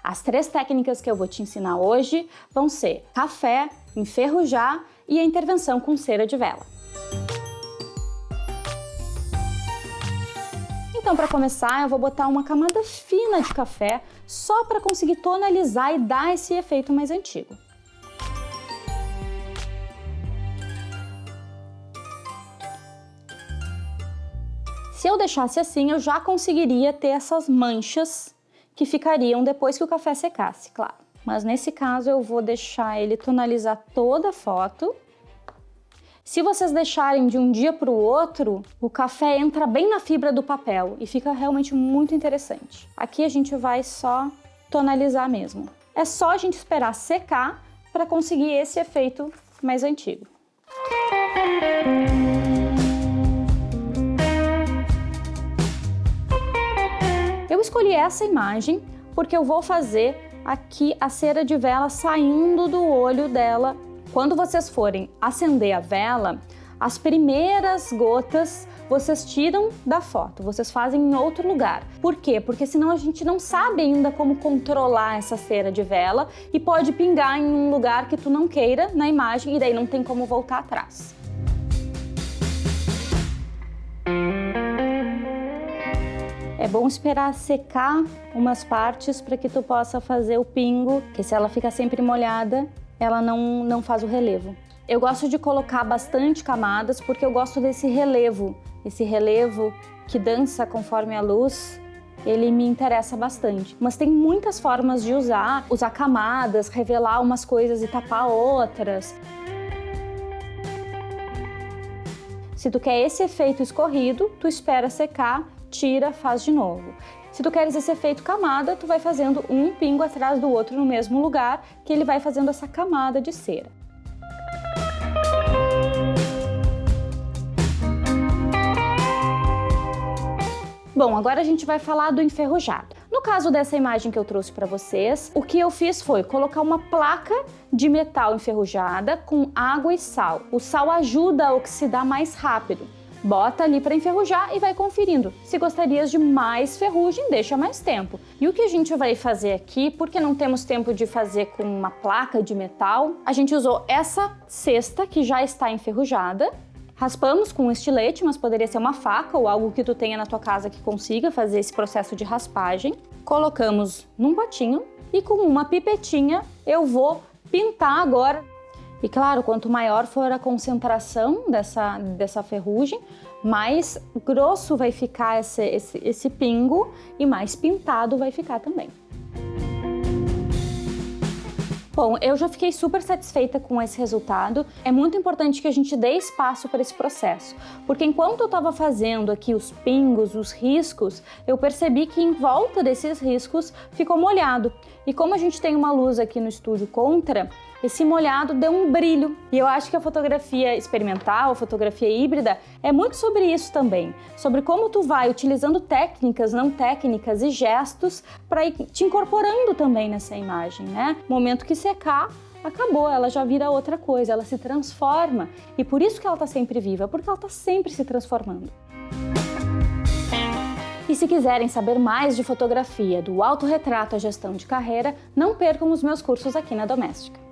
As 3 técnicas que eu vou te ensinar hoje vão ser café, enferrujar e a intervenção com cera de vela. Então, para começar, eu vou botar uma camada fina de café só para conseguir tonalizar e dar esse efeito mais antigo. Se eu deixasse assim, eu já conseguiria ter essas manchas que ficariam depois que o café secasse, claro. Mas nesse caso eu vou deixar ele tonalizar toda a foto. Se vocês deixarem de um dia para o outro, o café entra bem na fibra do papel e fica realmente muito interessante. Aqui a gente vai só tonalizar mesmo. É só a gente esperar secar para conseguir esse efeito mais antigo. Eu escolhi essa imagem porque eu vou fazer aqui a cera de vela saindo do olho dela. Quando vocês forem acender a vela, as primeiras gotas vocês tiram da foto, vocês fazem em outro lugar. Por quê? Porque senão a gente não sabe ainda como controlar essa cera de vela e pode pingar em um lugar que tu não queira na imagem e daí não tem como voltar atrás. É bom esperar secar umas partes para que tu possa fazer o pingo, que se ela ficar sempre molhada, ela não faz o relevo. Eu gosto de colocar bastante camadas porque eu gosto desse relevo. Esse relevo que dança conforme a luz, ele me interessa bastante. Mas tem muitas formas de usar camadas, revelar umas coisas e tapar outras. Se tu quer esse efeito escorrido, tu espera secar, tira, faz de novo. Se tu queres esse efeito camada, tu vai fazendo um pingo atrás do outro no mesmo lugar, que ele vai fazendo essa camada de cera. Bom, agora a gente vai falar do enferrujado. No caso dessa imagem que eu trouxe para vocês, o que eu fiz foi colocar uma placa de metal enferrujada com água e sal. O sal ajuda a oxidar mais rápido. Bota ali para enferrujar e vai conferindo. Se gostarias de mais ferrugem, deixa mais tempo. E o que a gente vai fazer aqui, porque não temos tempo de fazer com uma placa de metal, a gente usou essa cesta que já está enferrujada. Raspamos com um estilete, mas poderia ser uma faca ou algo que tu tenha na tua casa que consiga fazer esse processo de raspagem. Colocamos num potinho e com uma pipetinha eu vou pintar agora. E claro, quanto maior for a concentração dessa ferrugem, mais grosso vai ficar esse pingo e mais pintado vai ficar também. Bom, eu já fiquei super satisfeita com esse resultado. É muito importante que a gente dê espaço para esse processo, porque enquanto eu estava fazendo aqui os pingos, os riscos, eu percebi que em volta desses riscos ficou molhado. E como a gente tem uma luz aqui no estúdio contra, esse molhado deu um brilho. E eu acho que a fotografia experimental, a fotografia híbrida, é muito sobre isso também. Sobre como tu vai utilizando técnicas, não técnicas e gestos para ir te incorporando também nessa imagem, né? No momento que secar, acabou, ela já vira outra coisa, ela se transforma. E por isso que ela está sempre viva, porque ela está sempre se transformando. E se quiserem saber mais de fotografia, do autorretrato à gestão de carreira, não percam os meus cursos aqui na Doméstica.